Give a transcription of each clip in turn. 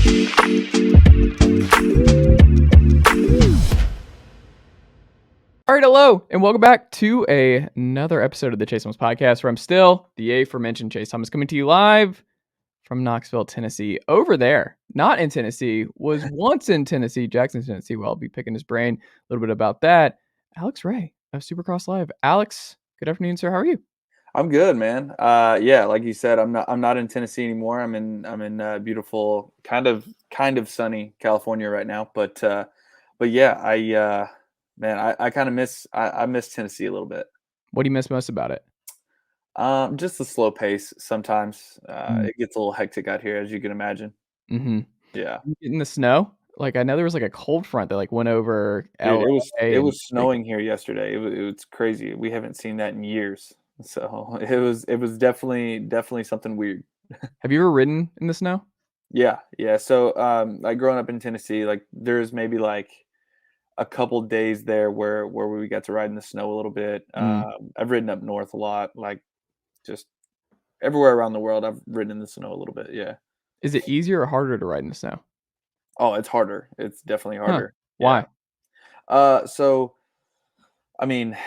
All right, hello, and welcome back to another episode of the Chase Thomas Podcast, where I'm still the aforementioned Chase Thomas, coming to you live from Knoxville, Tennessee. Over there, not in Tennessee, was once in Tennessee, Jackson, Tennessee. Well, I'll be picking his brain a little bit about that. Alex Ray of Supercross Live. Alex, good afternoon, sir. How are you? I'm good, man. Yeah, like you said, I'm not in Tennessee anymore. I'm in beautiful, kind of sunny California right now. But yeah, I kind of I miss Tennessee a little bit. What do you miss most about it? Just the slow pace sometimes. Mm. It gets a little hectic out here, as you can imagine. Mm-hmm. Yeah. In the snow? Like, I know there was like a cold front that like went over Dude, LA it and was snowing here yesterday. It was crazy. We haven't seen that in years. So it was definitely something weird. Have you ever ridden in the snow? Yeah, yeah. So, like growing up in Tennessee, like there's maybe like a couple days there where we got to ride in the snow a little bit. Mm. I've ridden up north a lot, like just everywhere around the world. I've ridden in the snow a little bit. Yeah. Is it easier or harder to ride in the snow? Oh, it's harder. It's definitely Huh. harder. Yeah. Why? So I mean,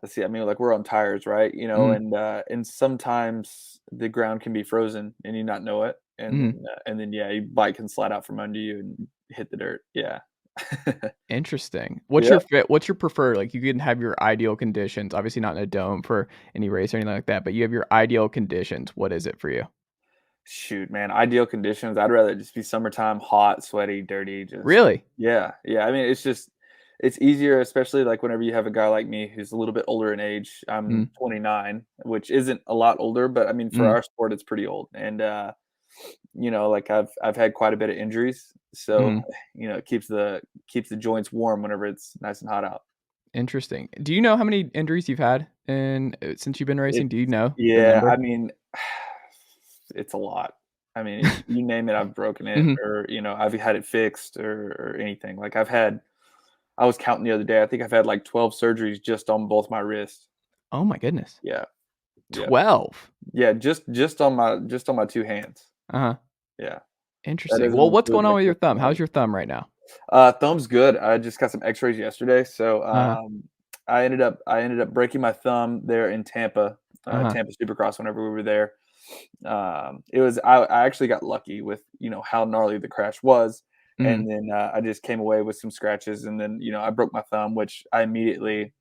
let's see. I mean, like we're on tires, right? Mm. And sometimes the ground can be frozen and you not know it, Mhm. and then yeah, your bike can slide out from under you and hit the dirt. Yeah. Interesting. Yeah. What's your preferred, like, you can have your ideal conditions, obviously not in a dome for any race or anything like that, but you have your ideal conditions. What is it for you? Shoot, man, ideal conditions, I'd rather just be summertime, hot, sweaty, dirty, just Really? yeah, yeah, I mean, it's easier, especially, like, whenever you have a guy like me who's a little bit older in age. Mm, I'm 29, which isn't a lot older, but, I mean, for mm, our sport, it's pretty old, and, like, I've had quite a bit of injuries, so, mhm. it keeps the joints warm whenever it's nice and hot out. Interesting. Do you know how many injuries you've had since you've been racing? It's Do you know the yeah, number? I mean, it's a lot. I mean, you name it, I've broken it, Mhm. or, I've had it fixed or anything. Like, I was counting the other day, I think I've had, like, 12 surgeries just on both my wrists. Oh my goodness. Yeah, yeah. 12? Yeah, just on my 2 hands. Uh-huh. Yeah, that Interesting. doesn't Well, what's include, going on like, with your lifting thumb? How's weights. your thumb right now? Thumb's good. I just got some X-rays yesterday, so, Uh-huh. I ended up breaking my thumb there in Tampa, Uh-huh. Tampa Supercross whenever we were there. I actually got lucky with, how gnarly the crash was, Mm, and then, I just came away with some scratches, and then, I broke my thumb, which I immediately,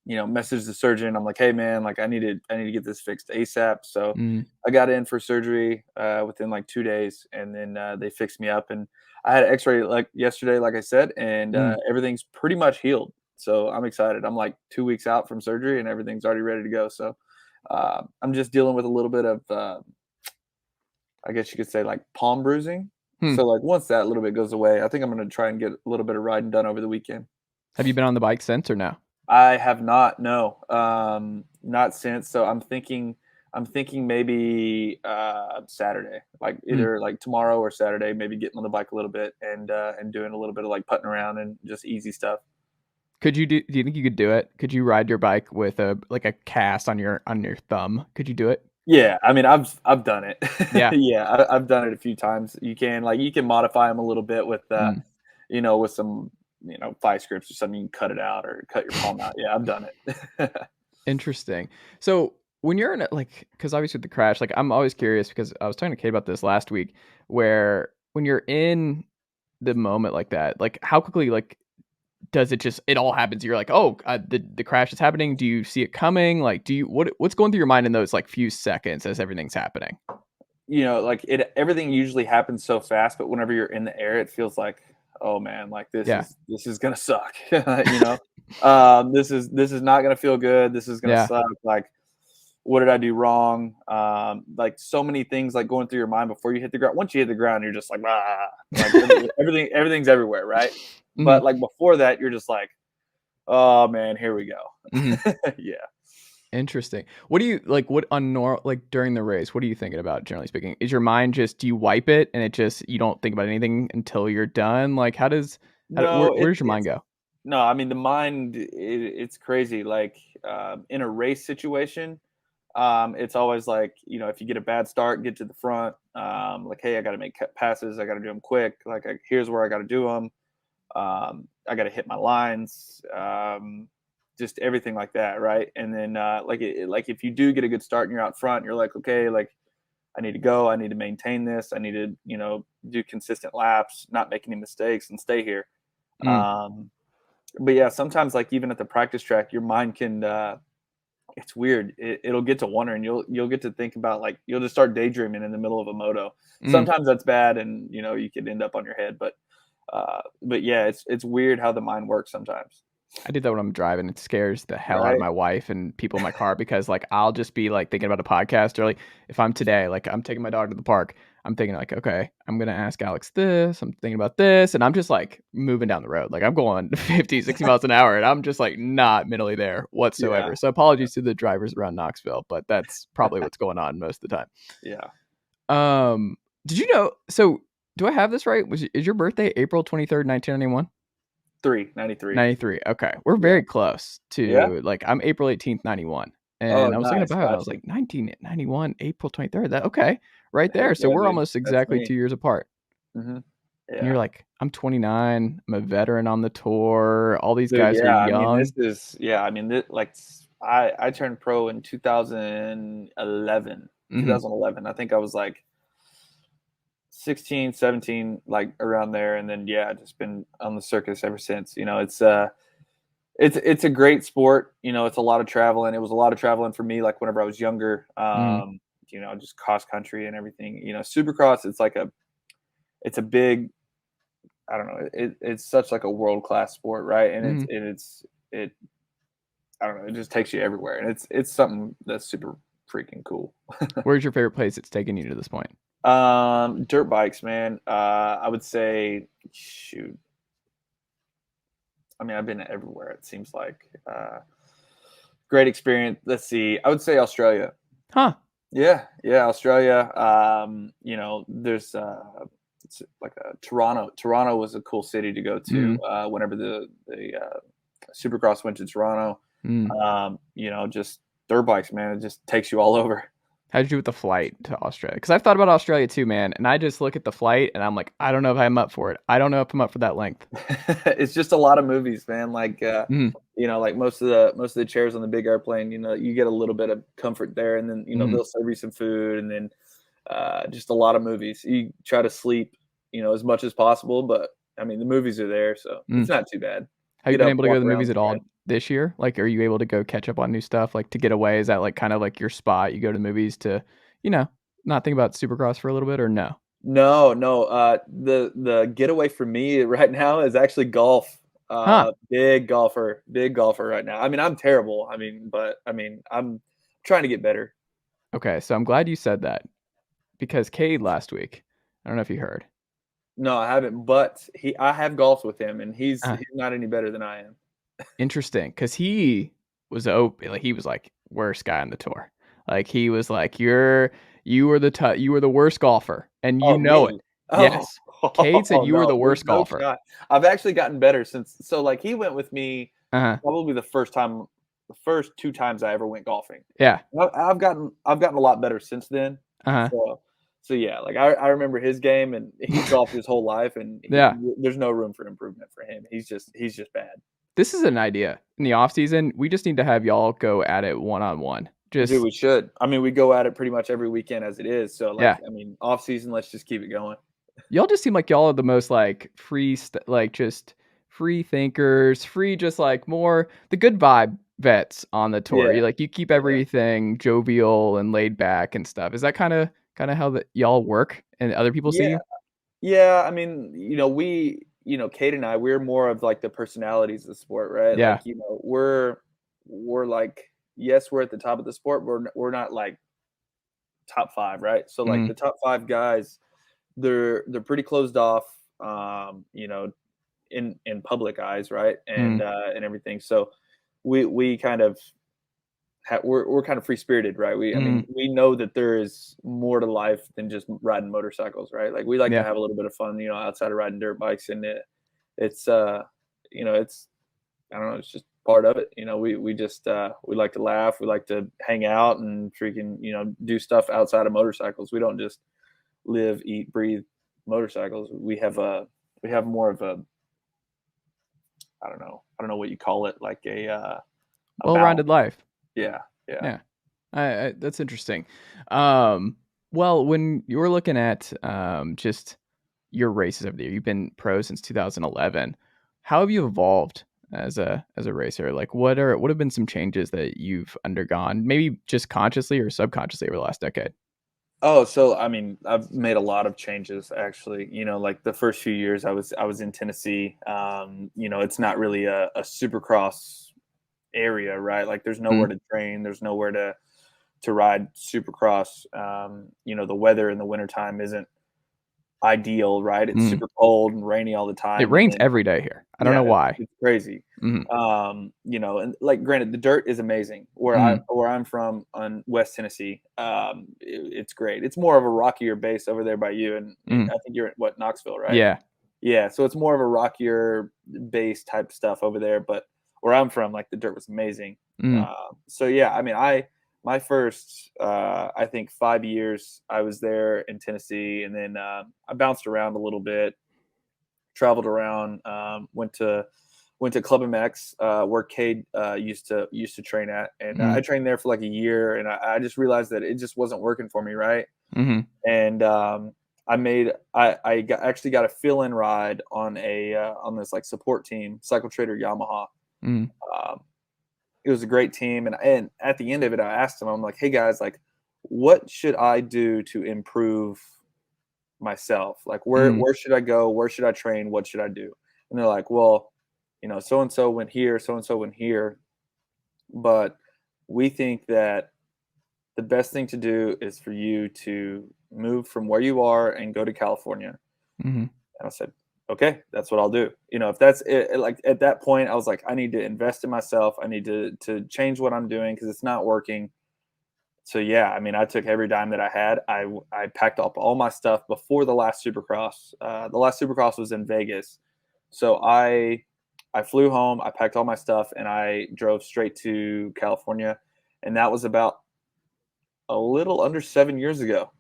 messaged the surgeon. I'm like, "Hey, man, like, I need to get this fixed ASAP." So, mm, I got in for surgery, within, like, 2 days, and then, they fixed me up, and I had an X-ray, like, yesterday, like I said, and, mm. everything's pretty much healed. So, I'm excited. I'm, like, 2 weeks out from surgery, and everything's already ready to go. So, I'm just dealing with a little bit of, I guess you could say, like, palm bruising. Hmm. So, like, once that little bit goes away, I think I'm gonna try and get a little bit of riding done over the weekend. Have you been on the bike since or no? I have not, no, not since. So I'm thinking maybe, Saturday, like, Hmm. either, like, tomorrow or Saturday, maybe getting on the bike a little bit and doing a little bit of, like, putting around and just easy stuff. Do you think you could do it? Could you ride your bike with a cast on your thumb? Could you do it? Yeah, I mean, I've done it. Yeah. Yeah, I've done it a few times. You can modify them a little bit with, Mm, with some, vice grips or something. You can cut it out or cut your palm out. Yeah, I've done it. interesting. So when you're in because obviously with the crash, like I'm always curious because I was talking to Kate about this last week, where when you're in the moment like that, like how quickly does it all happens? You're like, oh, the crash is happening. Do you see it coming? Like, what's going through your mind in those like few seconds as everything's happening? Like everything usually happens so fast, but whenever you're in the air, it feels like, oh man, like this Yeah. is this is gonna suck. This is not gonna feel good. This is gonna Yeah. suck. Like, what did I do wrong? Like so many things like going through your mind before you hit the ground. Once you hit the ground, you're just like, ah, like everything's everywhere, right? Hmm. But like before that, you're just like, oh man, here we Hmm. go. Yeah. Interesting. What do you like? What on like during the race? What are you thinking about? Generally speaking, is your mind just do you wipe it and you don't think about anything until you're done? Like, No, where does your mind go? no. I mean, the mind, it's crazy. Like, in a race situation, It's always like, if you get a bad start, get to the front. Like, hey, I got to make passes. I got to do them quick. Like, here's where I got to do them. I got to hit my lines. Just everything like that, right? And then, like if you do get a good start and you're out front, you're like, okay, like I need to go. I need to maintain this. I need to, do consistent laps, not make any mistakes, and stay here. Mm, Um, but yeah, sometimes like even at the practice track, your mind can it's weird. It'll get to wonder, and you'll get to think about like you'll just start daydreaming in the middle of a moto. mm. Sometimes that's bad, and you could end up on your head. But yeah, it's weird how the mind works sometimes, I do that when I'm driving. It scares the hell out of right? my wife and people in my car because, like, I'll just be, like, thinking about a podcast or, like, if I'm today, like, I'm taking my dog to the park, I'm thinking, like, "Okay, I'm gonna ask Alex this, I'm thinking about this," and I'm just, like, moving down the road. Like, I'm going 50, 60 miles an hour, and I'm just, like, not mentally there Yeah, whatsoever. So apologies to the drivers around Knoxville, but that's probably what's going on most of the time. yeah. Did you know so do I have this right? Is your birthday April 23rd, 1991? 93. 93, okay. We're Yeah, very close yeah. to like, I'm April 18th, 91, Oh, and I was looking nice. about it, I was Gotcha. like, 1991, April 23rd, that okay, right Heck there, so yeah, we're dude. almost That's exactly me. 2 years apart, Hmm. and Yeah. you're like, "I'm 29, I'm a veteran on the tour, all these Dude, guys are yeah, I mean, this young." is yeah, I mean, like, I turned pro in 2011. Mhm, 2011. I think I was, like, 16, 17, like, around there, and then, yeah, just been on the circus ever since. It's a great sport, it's a lot of traveling. It was a lot of traveling for me, like, whenever I was younger, mhm, just cross country and everything. Supercross, it's a big I don't know, it's such, like, a world-class sport, right? And mhm. it I don't know, it just takes you everywhere, and it's something that's super freaking cool. Where's your favorite place it's taken you to this point? Dirt bikes, man. I would say, shoot. I mean, I've been everywhere. It seems like great experience. Let's see. I would say Australia. Huh, Yeah, yeah, Australia. There's it's like a Toronto. Toronto was a cool city to go to. mhm, Whenever the Supercross went to Toronto. mm. Just dirt bikes, man. It just takes you all over. How'd you do with the flight to Australia? Because I've thought about Australia too, man, and I just look at the flight and I'm like, "I don't know if I'm up for it. I don't know if I'm up for that length." It's just a lot of movies, man. Like, Mhm, like most of the chairs on the big airplane, you get a little bit of comfort there, and then mhm, they'll serve you some food, and then just a lot of movies. You try to sleep, as much as possible, but I mean the movies are there, so it's mm. not too bad. Have you Get been up, able to go walk to the around movies at some all random. this year? Like, are you able to go catch up on new stuff, like, to get away? Is that, like, kind of like your spot? You go to the movies to, you know, not think about Supercross for a little bit or no? No, no. The getaway for me right now is actually golf. Huh, Big golfer right now. I mean, I'm terrible. I'm trying to get better. okay, so I'm glad you said that because Cade last week, I don't know if you heard. No, I haven't, but I have golfed with him, and he's Uh, he's not any better than I am. Interesting, because he was open, like, he was, like, worst guy on the tour. Like, he was like, you were the worst golfer, and you Oh, know it." me? Oh, Yes. Cade said you were no, the there's worst no golfer. shot. I've actually gotten better since like, he went with me Uh-huh. probably the first 2 times I ever went golfing. Yeah. I've gotten a lot better since then. Uh-huh. So yeah, like, I remember his game, and he's golfed his whole life, and Yeah. there's no room for improvement for him. He's just bad. This is an idea. In the off season, we just need to have y'all go at it one-on-one. Dude, Just we should. I mean, we go at it pretty much every weekend as it is, so, like, yeah. I mean, off season, let's just keep it going. Y'all just seem like y'all are the most, like, like, just free thinkers, free just, like, more the good vibe vets on the tour. Yeah, You keep yeah. everything jovial and laid back and stuff. Is that kinda how that y'all work and other people see Yeah, you? yeah, I mean, Kate and I, we're more of, like, the personalities of the sport, right? Yeah. Like, we're like, yes, we're at the top of the sport, we're not, like, top 5, right? So, like, Mhm. the top 5 guys, they're pretty closed off, in public eyes, right? Mhm. And everything. So, we kind of we're kind of free spirited, right? I mean, Mhm. we know that there is more to life than just riding motorcycles, right? Like, we like to Yeah. have a little bit of fun, outside of riding dirt bikes, and it's it's I don't know, it's just part of it. We just we like to laugh, we like to hang out and freaking do stuff outside of motorcycles. We don't just live, eat, breathe motorcycles. We have more of a, I don't know what you call it, like a balance. Well-rounded life. Yeah, yeah. Yeah. I that's interesting. Um, well, when you were looking at, just your races over there, you've been pro since 2011. How have you evolved as a racer? Like, what have been some changes that you've undergone, maybe just consciously or subconsciously over the last decade? Oh, so I mean, I've made a lot of changes actually. Like the first few years I was in Tennessee. It's not really a supercross area, right? Like there's nowhere Mm, to train, there's nowhere to ride supercross. The weather in the wintertime isn't ideal, right? It's mm. super cold and rainy all the It time, and rains then every day here. I don't yeah, know why. it's crazy. Mhm, And like granted, the dirt is amazing. mhm, Where I'm from on West Tennessee, it's great. It's more of a rockier base over there by you, and mhm. I think you're at what, Knoxville, right? Yeah. Yeah, so it's more of a rockier base type stuff over there. But where I'm from, like the dirt was amazing. Mm, So yeah, I mean, my first I think 5 years I was there in Tennessee, and then I bounced around a little bit, traveled around, went to Club MX, where Cade used to train at, and I mm, trained there for like a year, and I just realized that it just wasn't working for me, right? mhm, And actually got a fill in ride on this like support team, Cycle Trader Yamaha. mhm, Um, it was a great team, and at the end of it, I asked them, I'm like, hey guys, like, what should I do to improve myself? Like, where mhm, where should I go? Where should I train? What should I do? And they're like, well, so and so went here, so and so went here, but we think that the best thing to do is for you to move from where you are and go to California. mhm. And I said, okay, that's what I'll do. If that's it, like at that point, I was like, I need to invest in myself. I need to change what I'm doing because it's not working. So yeah, I mean, I took every dime that I had. I packed up all my stuff before the last Supercross. The last Supercross was in Vegas, so I flew home. I packed all my stuff and I drove straight to California, and that was about a little under 7 years ago.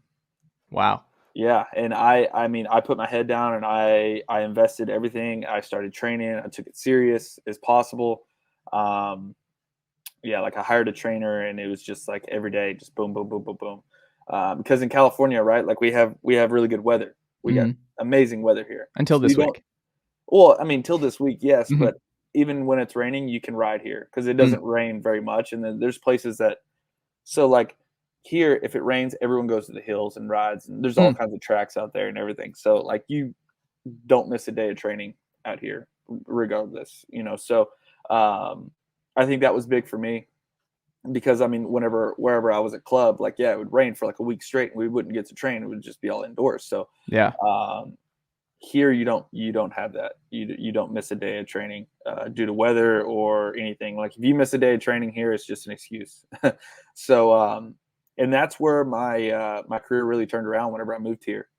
Wow. Yeah, and I mean, I put my head down and I invested everything. I started training. I took it serious as possible. Um, yeah, like I hired a trainer, and it was just like every day, just boom, boom, boom, boom, boom. Because in California, right, like we have really good weather. We got Mhm. amazing weather here. Until So you this don't. week. Well, I mean, till this week, yes, Mhm, but even when it's raining, you can ride here because it mm, doesn't rain very much. And then there's places that, so like here, if it rains, everyone goes to the hills and rides, and there's all mm. kinds of tracks out there and everything. So like you don't miss a day of training out here, regardless. So I think that was big for me because I mean, wherever I was at club, like yeah, it would rain for like a week straight, and we wouldn't get to train. It would just be all indoors. So Yeah. um, here you don't have that. You don't miss a day of training due to weather or anything. Like if you miss a day of training here, it's just an excuse. So and that's where my career really turned around whenever I moved here.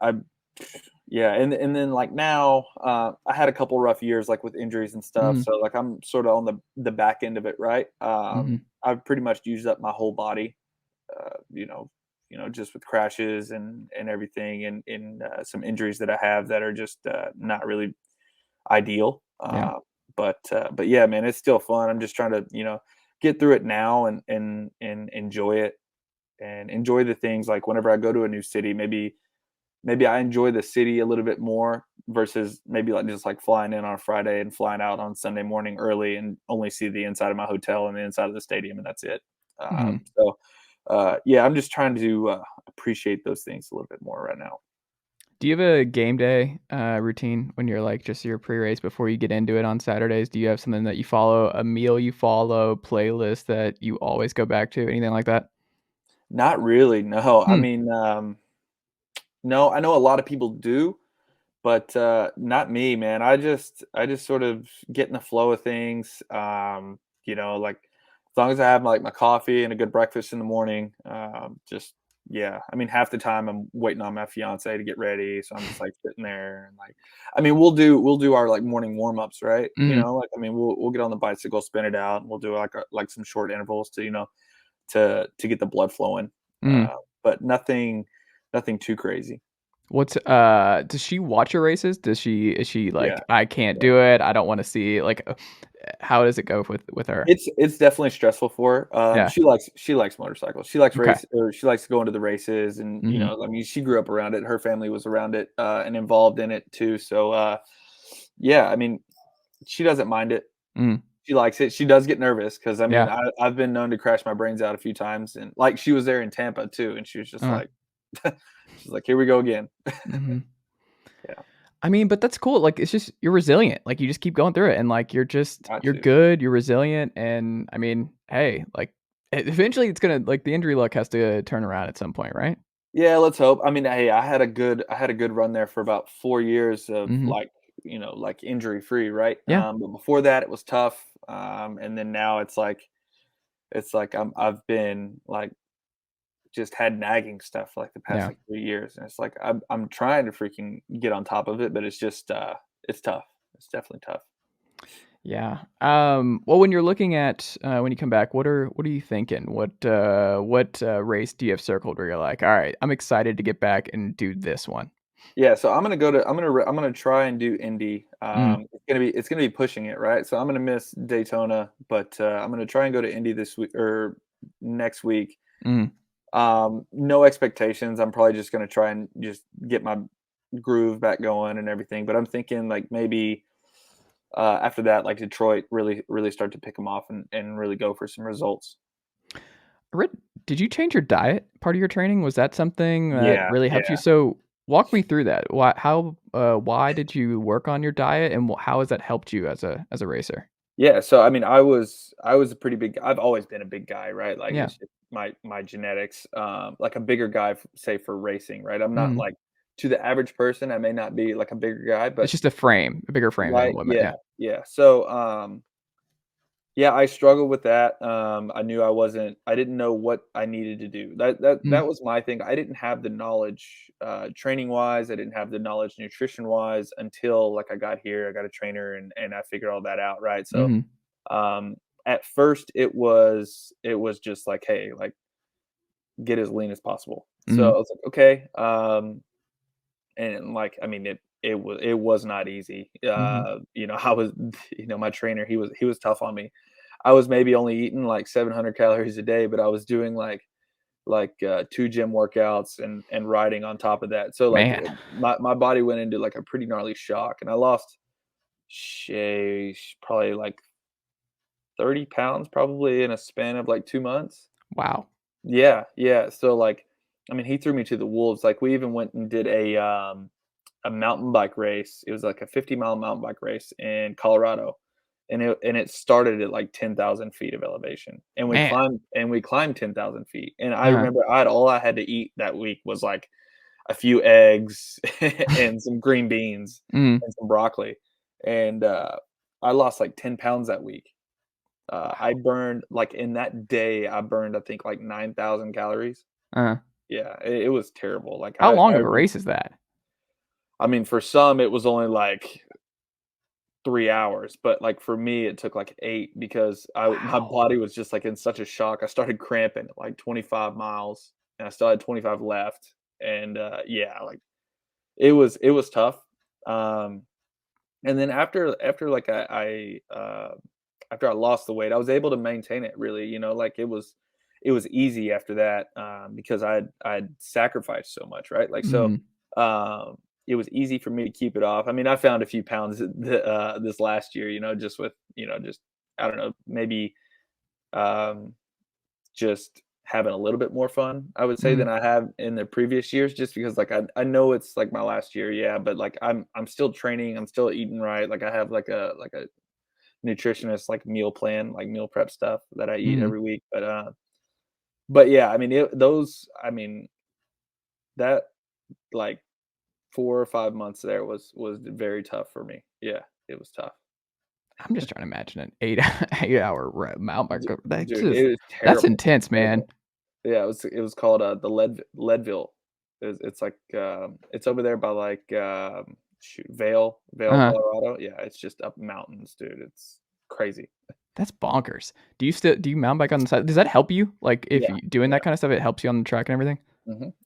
I yeah, and then like now, I had a couple rough years like with injuries and stuff. Mhm, So like I'm sort of on the back end of it, right? mhm. I've pretty much used up my whole body, uh, you know, just with crashes and everything, and some injuries that I have that are just not really ideal. Yeah. But yeah, man, it's still fun. I'm just trying to get through it now and enjoy it and enjoy the things like whenever I go to a new city, maybe I enjoy the city a little bit more versus maybe like just like flying in on a Friday and flying out on Sunday morning early and only see the inside of my hotel and the inside of the stadium, and that's it. Mhm. Yeah, I'm just trying to appreciate those things a little bit more right now. Do you have a game day, routine when you're, like, just your pre-race before you get into it on Saturdays? Do you have something that you follow, a meal you follow, playlist that you always go back to, anything like that? Not really, no. I Hmm, mean, no, I know a lot of people do, but not me, man. I just sort of get in the flow of things. Like as long as I have like my coffee and a good breakfast in the morning, just yeah. I mean, half the time I'm waiting on my fiance to get ready, so I'm just like sitting there and like, I mean, we'll do our like morning warm ups, right? Mhm, Like, I mean, we'll get on the bicycle, spin it out, and we'll do like some short intervals to to get the blood flowing, mhm. but nothing too crazy. Does she watch your races? Is she Yeah. like, "I can't Yeah. do it, I don't wanna see," like, how does it go with her? It's definitely stressful for her. Yeah, She likes motorcycles. She likes okay. race or she likes to go into the races and, Mhm, I mean, she grew up around it. Her family was around it, and involved in it too. So, yeah, I mean, she doesn't mind it. mhm, She likes it. She does get nervous because I mean, yeah, I've been known to crash my brains out a few times and, like, she was there in Tampa too, and she was just uh, like she's like, "Here we go again." mhm. Yeah, I mean, but that's cool, like, it's just you're resilient, like, you just keep going through it, and, like, got you're to. good, you're resilient, and, I mean, hey, like, eventually it's gonna like, the injury luck has to turn around at some point, right? Yeah, let's hope. I mean, hey, I had a good run there for about 4 years of, Mhm. like, like, injury free, right? Yeah, But before that, it was tough, and then now it's like I've been, like, just had nagging stuff, like, the past, yeah. like, 3 years, and it's like I'm trying to freaking get on top of it, but it's just, it's tough. It's definitely tough. Yeah. Well, when you're looking at when you come back, what are you thinking? What race do you have circled where you're like, all right, I'm excited to get back and do this one? Yeah, so I'm gonna try and do Indy. Mm, It's gonna be pushing it, right? So I'm gonna miss Daytona, but I'm gonna try and go to Indy this week or next week. mm. No expectations. I'm probably just gonna try and just get my groove back going and everything. But I'm thinking like maybe after that, like Detroit, really start to pick them off and really go for some results. I read, did you change your diet part of your training? Was that something that Yeah, really helped you? yeah. So walk me through that. Why did you work on your diet, and how has that helped you as a racer? Yeah, so I mean, I was a pretty big. I've always been a big guy, right? Like Yeah. it's just my genetics. Like a bigger guy, say for racing, right? I'm not Mm. like to the average person. I may not be like a bigger guy, It's but just a bigger frame than a right, woman. yeah, Yeah. yeah. So yeah, I struggled with that. I knew I didn't know what I needed to do. That Mm, was my thing. I didn't have the knowledge, training wise. I didn't have the knowledge nutrition wise until like I got here. I got a trainer and I figured all that out, right? So mm, um, at first, it was just like, "Hey, like, get as lean as possible." So I mm, was like, "Okay," and, like, I mean, it was not easy. mm. I was my trainer, he was tough on me. I was maybe only eating, like, 700 calories a day, but I was doing, like, 2 gym workouts and riding on top of that. So, like, Man. my body went into, like, a pretty gnarly shock, and I lost, sheesh, probably, like, 30 pounds probably in a span of, like, 2 months. Wow. Yeah, yeah, so, like, I mean, he threw me to the wolves, like, we even went and did a mountain bike race. It was, like, a 50-mile mountain bike race in Colorado, and it started at, like, 10,000 feet of elevation, and we Man. climbed 10,000 feet, and I Uh-huh. remember all I had to eat that week was, like, a few eggs and some green beans Mm. and some broccoli, and, I lost, like, 10 pounds that week. I Wow. burned like, in that day, I burned, I think, like, 9,000 calories. Uh-huh. Yeah, it was terrible, like, How long I of a remem race is that? I mean, for some, it was only, like, 3 hours, but, like, for me, it took, like, 8 because my Wow. body was just, like, in such a shock. I started cramping at, like, 25 miles, and I still had 25 left, and, yeah, like, it was tough, and then like, after I lost the weight, I was able to maintain it really, like it was easy after that, because I'd sacrificed so much, right? Like so, Mhm. um, it was easy for me to keep it off. I mean, I found a few pounds this last year, just with just I don't know, maybe um, just having a little bit more fun, I would say, Mhm. than I have in the previous years, just because like I know it's like my last year, yeah, but like I'm still training, I'm still eating right, like I have like a nutritionist like meal plan, like meal prep stuff that I eat Mhm. every week. But yeah, I mean I mean that like 4 or 5 months there was very tough for me. Yeah, it was tough. I'm just trying to imagine an 8 8-hour mountain bike. Dude, it was That's terrible, intense, man. terrible. Yeah, it was called, the Leadville. It's like, it's over there by, like, shoot, Vail, Uh-huh. Colorado. Yeah, it's just up mountains, dude. It's crazy. That's bonkers. Do you mountain bike on the side? Does that help you? Like, if Yeah, you doing that yeah. kinda stuff, it helps you on the track and everything?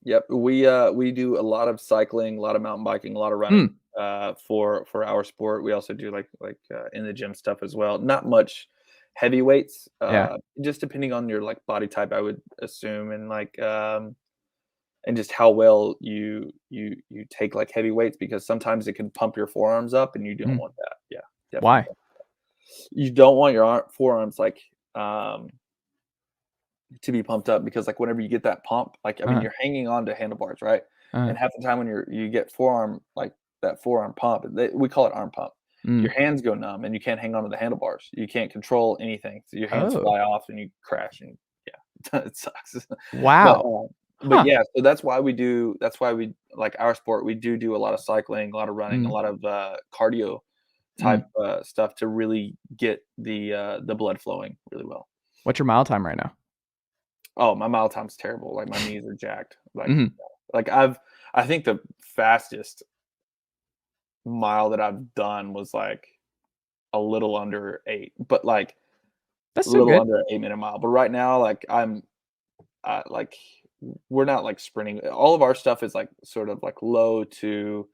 Yep. We do a lot of cycling, a lot of mountain biking, a lot of running, Mm. for our sport. We also do in the gym stuff as well. Not much heavy weights, Yeah. just depending on your, like, body type, I would assume, and just how well you take, like, heavy weights, because sometimes it can pump your forearms up, and you don't Mm. want that. Yeah, definitely Why? don't. You don't want your forearms, like, um, to be pumped up, because, like, whenever you get that pump, like, I mean, Uh-huh. you're hanging on to handlebars, right? Uh-huh. And half the time when you get forearm, like, that forearm pump, we call it arm pump. Mm. Your hands go numb, and you can't hang on to the handlebars. You can't control anything, so your hands Oh. fly off, and you crash, and yeah, it sucks. But, Wow. but Huh. yeah, so that's why we like our sport, we do a lot of cycling, a lot of running, a Mm. lot of, cardio type, Mm. stuff to really get the blood flowing really well. What's your mile time right now? Oh, my mile time's terrible, like, my knees are jacked, Mhm. like, I think the fastest mile that I've done was, like, a little under 8, but, like, That's a still little good. under 8-minute mile, but right now, like, like, we're not, like, sprinting. All of our stuff is, like, sort of, like, low to,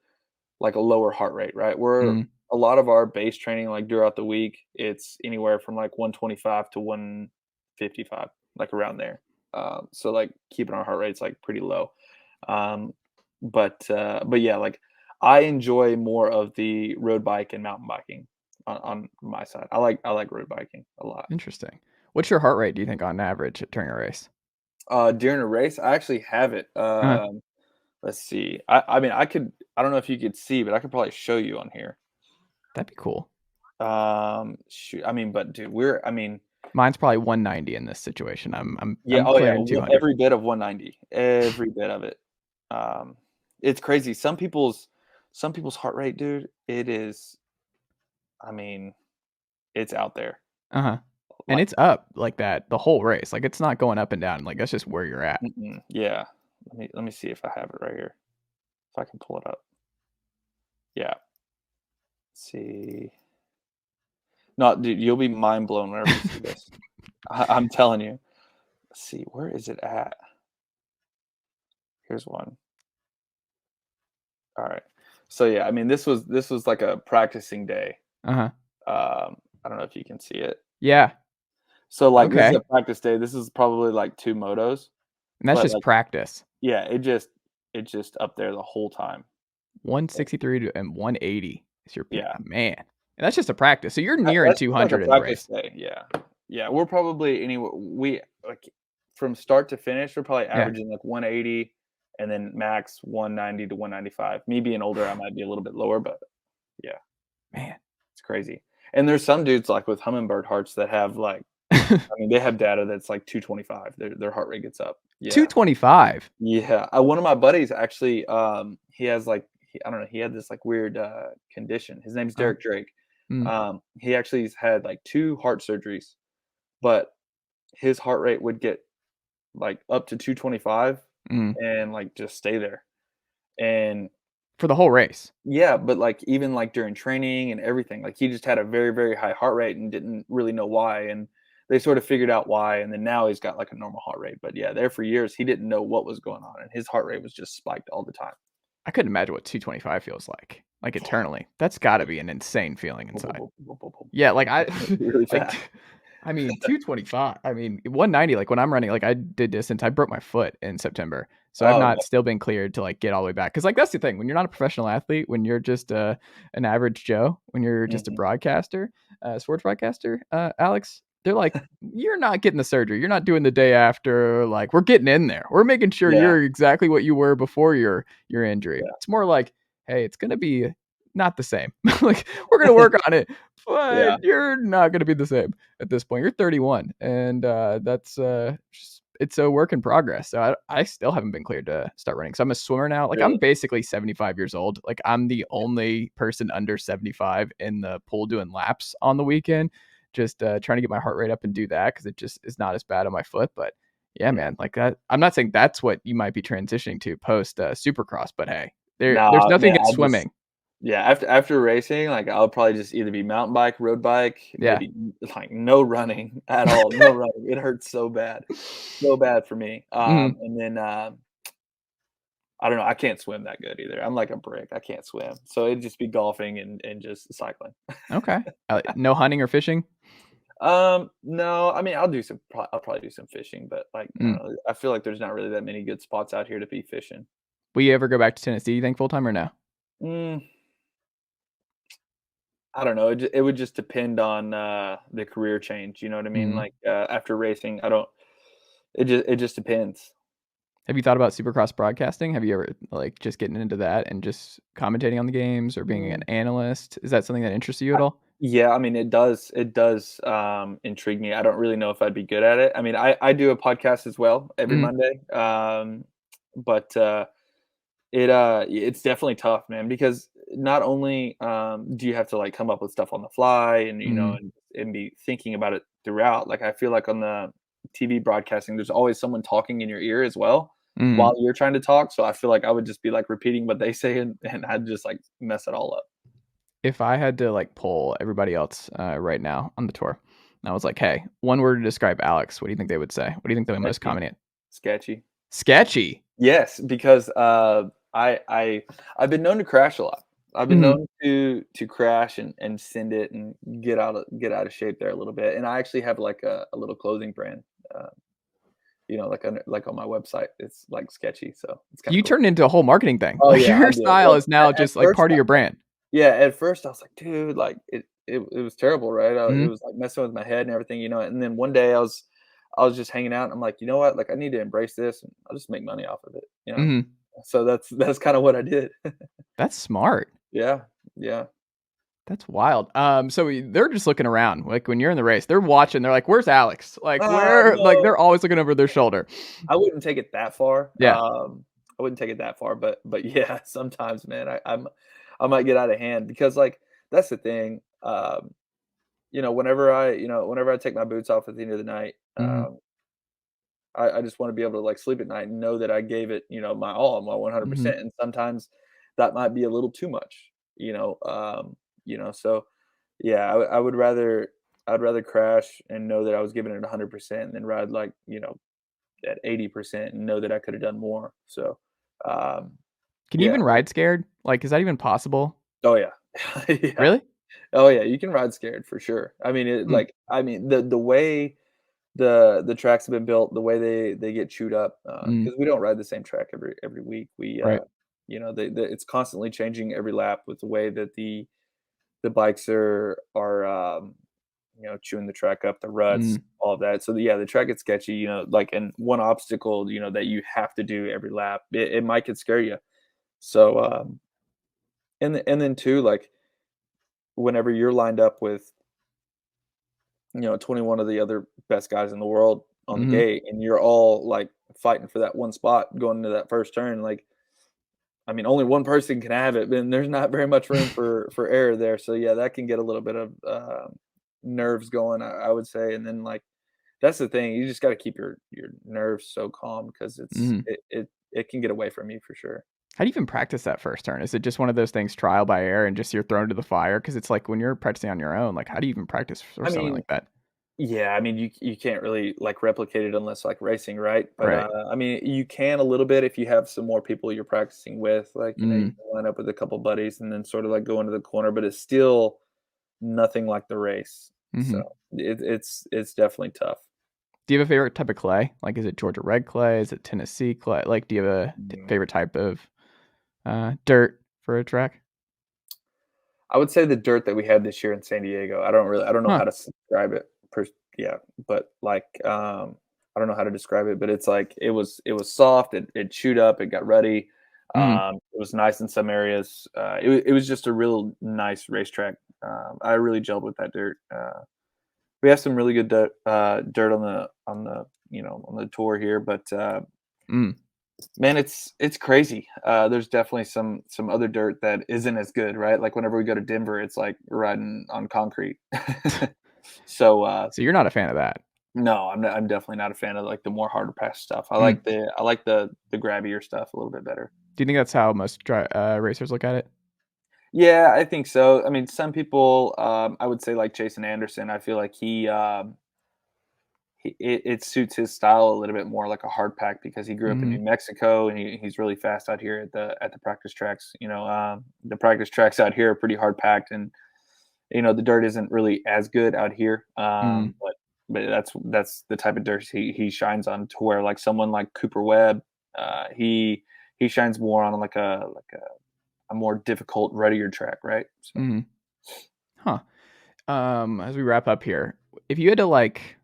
like, a lower heart rate, right? Mm. A lot of our base training, like, throughout the week, it's anywhere from, like, 125 to 155, like, around there. So, like, keeping our heart rates, like, pretty low. Um, but yeah, like, I enjoy more of the road bike and mountain biking on my side. I like road biking a lot. Interesting. What's your heart rate, do you think, on average during a race? During a race, I actually have it. Uh-huh. Let's see. I mean, I don't know if you could see, but I could probably show you on here. That'd be cool. Shoot, I mean, but dude, I mean, Mine's probably 190 in this situation. I'm yeah, I'm oh yeah, clearing 200. every bit of 190, every bit of it. Um, it's crazy. Some people's heart rate, dude, it is. I mean, it's out there. Uh-huh. And Like, it's up like that the whole race. Like, it's not going up and down. Like, that's just where you're at. yeah. Let me see if I have it right here. If I can pull it up. Yeah. See. No, dude, you'll be mind blown whenever you see this. I'm telling you. Let's see, where is it at? Here's one. All right. So yeah, I mean, this was like a practicing day. Uh-huh. I don't know if you can see it. Yeah. So like this is a Okay. practice day. This is probably like two motos, And that's but just like practice. yeah, it's just up there the whole time. 163 to and 180 is your Yeah. man. And that's just a practice. So you're nearing That's just like a 200 in the practice race. day. Yeah. Yeah. We're probably anywhere we like from start to finish, we're probably Yeah. averaging like 180 and then max 190 to 195. Me being older, I might be a little bit lower, but yeah, Man. it's crazy. And there's some dudes like with hummingbird hearts that have like, I mean, they have data that's like 225. Their heart rate gets up. Yeah. 225. Yeah. One of my buddies actually, he has like, I don't know, he had this like weird condition. His name's Uh, Derek Drake. mm, He actually has had like two heart surgeries, but his heart rate would get like up to 225 mm. and like just stay there. And For the whole race. yeah, but like even like during training and everything, like he just had a very, very high heart rate and didn't really know why. And they sort of figured out why. And then now he's got like a normal heart rate. But yeah, there for years, he didn't know what was going on. And his heart rate was just spiked all the time. I couldn't imagine what 225 feels like eternally. That's gotta be an insane feeling inside. Yeah, like I Really like fast. I mean 225. I mean 190 like when I'm running like I did distance, I broke my foot in September. So I've Oh, not still been cleared to like get all the way back. Cause like that's the thing. When you're not a professional athlete, when you're just an average Joe, when you're yeah. just a broadcaster, sports broadcaster, Alex, they're like, you're not getting the surgery. You're not doing the day after. Like we're getting in there. We're making sure Yeah. you're exactly what you were before your injury. Yeah. It's more like, hey, it's gonna be not the same. Like we're gonna work on it, but Yeah. you're not gonna be the same at this point. You're 31, and that's it's a work in progress. So I still haven't been cleared to start running. So I'm a swimmer now. Like I'm Really. basically 75 years old. Like I'm the only person under 75 in the pool doing laps on the weekend. Just trying to get my heart rate up and do that because it just is not as bad on my foot. But Yeah, Yeah. man, like that I'm not saying that's what you might be transitioning to post, Supercross, but hey, there's Nah, nothing man, against swimming. yeah, after racing, like, I'll probably just either be mountain bike, road bike, Yeah. maybe, like, no running at all, no running. It hurts so bad for me. Mhm. And then, I don't know, I can't swim that good either. I'm like a brick, I can't swim. So it'd just be golfing and just cycling. Okay. No hunting or fishing? No, I mean, I'll probably do some fishing, but, like, I Mm. don't know, I feel like there's not really that many good spots out here to be fishing. Will you ever go back to Tennessee, you think, full time or no? Mm, I don't know, it would just depend on, the career change, you know what I mean? Mhm. Like, after racing, I don't it just depends. Have you thought about Supercross broadcasting? Have you ever, like, just getting into that and just commentating on the games or being an Mm. analyst? Is that something that interests you I at all? Yeah, I mean, it does, intrigue me. I don't really know if I'd be good at it. I mean, I do a podcast as well every Mhm. Monday, but, it's definitely tough, man, because not only, do you have to, like, come up with stuff on the fly and, Mhm. and be thinking about it throughout, like, I feel like on the TV broadcasting, there's always someone talking in your ear as well while Mhm. you're trying to talk, so I feel like I would just be, like, repeating what they say and I'd just, like, mess it all up. If I had to, like, poll everybody else, right now on the tour, and I was like, "Hey, one word to describe Alex," what do you think they would say? What do you think the most Sketchy. common an Sketchy. Sketchy. Yes, because, I've been known to crash a lot. I've been Mhm. known to crash and send it and get out of shape there a little bit, and I actually have, like, a little clothing brand, uh, like on my website, it's, like, sketchy, so it's kinda You cool. turned into a whole marketing thing. Oh, Like, yeah, I your did. style Well, is now at just, like, first part of your brand. yeah, at first I was like, "Dude," like, it was terrible, right? It Mhm. was, like, messing with my head and everything, and then one day I was just hanging out, and I'm like, "You know what? Like, I need to embrace this, and I'll just make money off of it," you know? Mhm. So that's kinda what I did. That's smart. Yeah, yeah. That's wild. So they're just looking around, like, when you're in the race, they're watching, they're like, "Where's Alex?" Like, where like, No, they're always looking over their shoulder. I wouldn't take it that far, Yeah. I wouldn't take it that far, but yeah, sometimes, man, I might get out of hand because, like, that's the thing, whenever I take my boots off at the end of the night, Mhm. I just wanna be able to, like, sleep at night and know that I gave it, my all, my Mhm. 100%, and sometimes that might be a little too much, so, yeah, I'd rather crash and know that I was giving it 100% than ride, like, at 80% and know that I coulda done more, so, um, Can you yeah. even ride scared? Like, is that even possible? Oh, yeah. Yeah. Really? Oh, yeah, you can ride scared for sure. I mean, Mm. the way the tracks have been built, the way they get chewed up, Mm. because we don't ride the same track every week. Right. It's constantly changing every lap with the way that the bikes are, chewing the track up, the ruts, Mm. all of that. So, yeah, the track gets sketchy, like, and one obstacle, that you have to do every lap, it might could scare you. So, and then too, like, whenever you're lined up with 21 of the other best guys in the world on the Mhm. gate, and you're all, like, fighting for that one spot going into that first turn, like, I mean, only one person can have it, and there's not very much room for error there, so, yeah, that can get a little bit of, nerves going, I would say, and then, like, that's the thing, you just gotta keep your nerves so calm because Mhm. it can get away from you for sure. How do you even practice that first turn? Is it just one of those things trial by error and just you're thrown to the fire? Because it's like when you're practicing on your own, like, how do you even practice for I something mean like that? Yeah, I mean, you can't really, like, replicate it unless, like, racing, right? But, Right. I mean, you can a little bit if you have some more people you're practicing with, like, you Mm. can line up with a couple buddies and then sort of, like, go into the corner, but it's still nothing like the race. So, Mhm. it's definitely tough. Do you have a favorite type of clay? Like, is it Georgia red clay? Is it Tennessee clay? Like, do you have a Mm. favorite type of, dirt for a track? I would say the dirt that we had this year in San Diego, I don't know Huh. how to describe it yeah, but, like, I don't know how to describe it, but it's like it was soft, it chewed up, it got ruddy, Mm. it was nice in some areas, it was just a real nice racetrack, I really gelled with that dirt, we have some really good dirt on the tour here, but, Mm. man, it's crazy. There's definitely some other dirt that isn't as good, right? Like whenever we go to Denver, it's like riding on concrete. So, So you're not a fan of that? No, I'm definitely not a fan of, like, the more harder pass stuff. Mm. I like the grabbier stuff a little bit better. Do you think that's how most racers look at it? Yeah, I think so. I mean, some people, I would say like Jason Anderson, I feel like it suits his style a little bit more like a hard pack because he grew up in New Mhm. Mexico and he's really fast out here at the practice tracks. The practice tracks out here are pretty hard packed, and the dirt isn't really as good out here. Mhm. But that's the type of dirt he shines on, to where like someone like Cooper Webb, he shines more on like a more difficult, ruddier track, right? So Mhm. Huh. As we wrap up here, if you had to like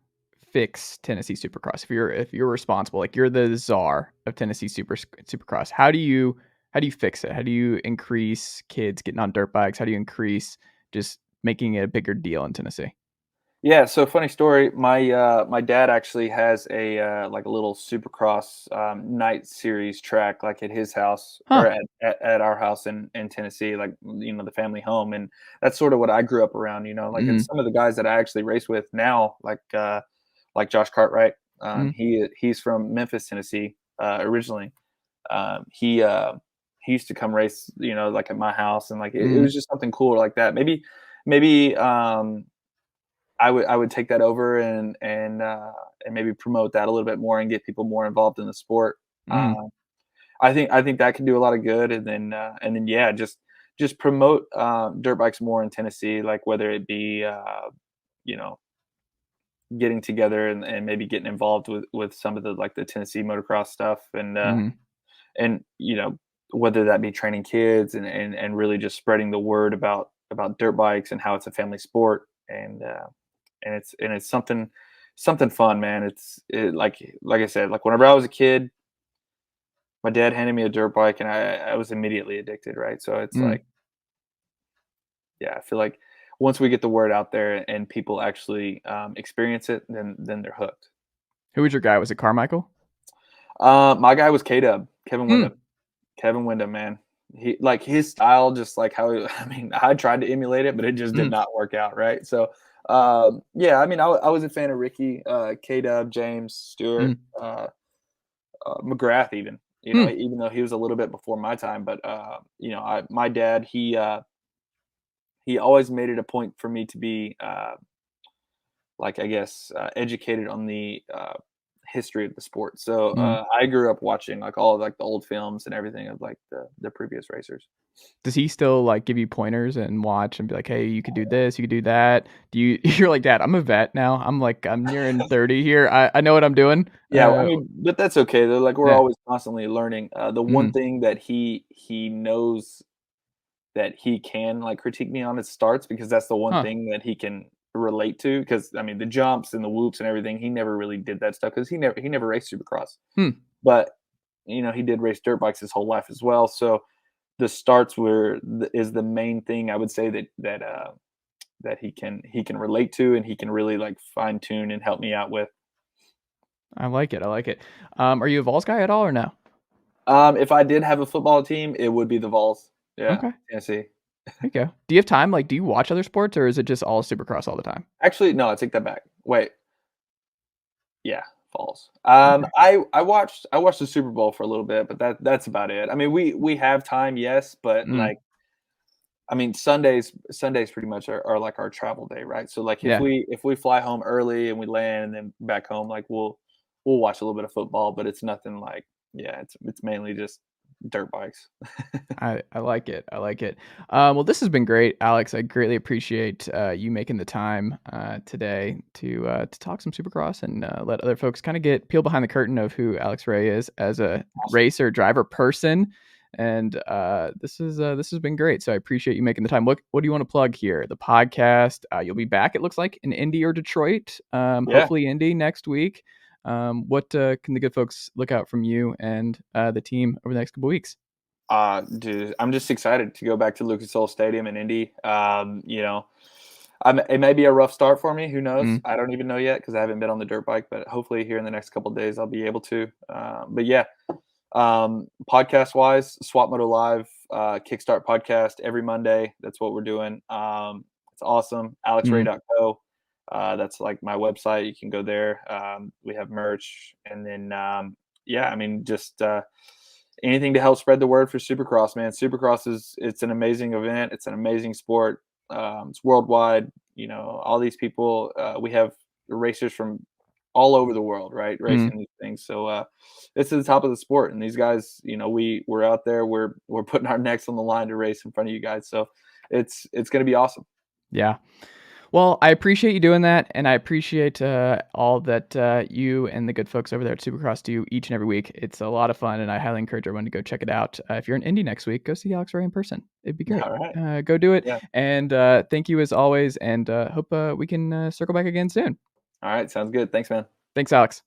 fix Tennessee Supercross, if you're responsible, like you're the czar of Tennessee Supercross, how do you fix it? How do you increase kids getting on dirt bikes? How do you increase just making it a bigger deal in Tennessee? yeah, so funny story. My dad actually has like a little Supercross night series track like at his house or Huh. at our house in Tennessee, like the family home, and that's sort of what I grew up around. Like, and Mhm. some of the guys that I actually race with now, like Josh Cartwright, Mhm. he's from Memphis, Tennessee, originally. He used to come race, like at my house, and like it Mhm. was just something cool like that. Maybe I would take that over and maybe promote that a little bit more and get people more involved in the sport. Mhm. Uh, I think that can do a lot of good, and then yeah, just promote dirt bikes more in Tennessee, like whether it be you know getting together and maybe getting involved with some of the like the Tennessee motocross stuff, Mhm. and whether that be training kids and really just spreading the word about dirt bikes and how it's a family sport, and it's something fun, man. Like I said, like whenever I was a kid, my dad handed me a dirt bike, and I was immediately addicted, right? So it's Mhm. like, yeah, I feel like once we get the word out there and people actually experience it, then they're hooked. Who was your guy? Was it Carmichael? My guy was Kevin Mm. Windham. Kevin Windham, man. He like his style, just like how I mean, I tried to emulate it, but it just did Mhm. not work out, right? So, yeah, I mean, I was a fan of Ricky, K Dub, James, Stewart, Mhm. McGrath, even. Hmm. Even though he was a little bit before my time, but my dad, he always made it a point for me to be like, I guess, educated on the history of the sport. So Mhm. I grew up watching like all of like the old films and everything of like the previous racers. Does he still, like, give you pointers and watch and be like, "Hey, you could do this, you could do that?" Do you you're like, "Dad, I'm a vet now. I'm nearing 30 here. I know what I'm doing." Yeah, I mean, but that's okay. They're like we're Yeah. always constantly learning. The one Mhm. thing that he knows that he can like critique me on is starts, because that's the one Huh. thing that he can relate to. Because I mean, the jumps and the whoops and everything, he never really did that stuff because he never raced Supercross, Hmm. but he did race dirt bikes his whole life as well. So the starts is the main thing I would say that he can relate to, and he can really like fine tune and help me out with. I like it, I like it. Are you a Vols guy at all or no? If I did have a football team, it would be the Vols. Yeah, Okay, Tennessee. there you go. Do you have time? Like, do you watch other sports or is it just all Supercross all the time? Actually, no, I take that back. Wait, yeah, Vols. Okay. I watched the Super Bowl for a little bit, but that's about it. I mean, we have time, yes, but Mm. like, I mean, Sundays pretty much are like our travel day, right? So like if Yeah. we fly home early and we land and then back home, like we'll watch a little bit of football, but it's nothing like, yeah, it's mainly just dirt bikes. I like it. I like it. Well, this has been great, Alex. I greatly appreciate you making the time today to talk some Supercross and let other folks kind of get peel behind the curtain of who Alex Ray is as a Awesome. racer, driver, person. And this has been great. So I appreciate you making the time. What do you want to plug here? The podcast. You'll be back. It looks like in Indy or Detroit. Yeah. Hopefully Indy next week. What can the good folks look out from you and the team over the next couple weeks? Dude, I'm just excited to go back to Lucas Oil Stadium in Indy. It may be a rough start for me. Who knows? Mm. I don't even know yet because I haven't been on the dirt bike. But hopefully, here in the next couple of days, I'll be able to. But yeah, podcast wise, Swap Moto Live, Kickstart podcast every Monday. That's what we're doing. It's awesome. Mm. AlexRay.co. That's like my website. You can go there. We have merch, and then yeah, I mean, just anything to help spread the word for Supercross, man. Supercross is it's an amazing event. It's an amazing sport. It's worldwide. You know, all these people. We have racers from all over the world, right, Mm, racing these things. So it's at the top of the sport, and these guys, you know, we're out there. We're putting our necks on the line to race in front of you guys. So it's going to be awesome. yeah. Well, I appreciate you doing that, and I appreciate all that you and the good folks over there at Supercross do each and every week. It's a lot of fun, and I highly encourage everyone to go check it out. If you're in Indy next week, go see Alex Ray in person. It'd be great. All right. Go do it, Yeah. and thank you as always, and hope we can circle back again soon. All right. Sounds good. Thanks, man. Thanks, Alex.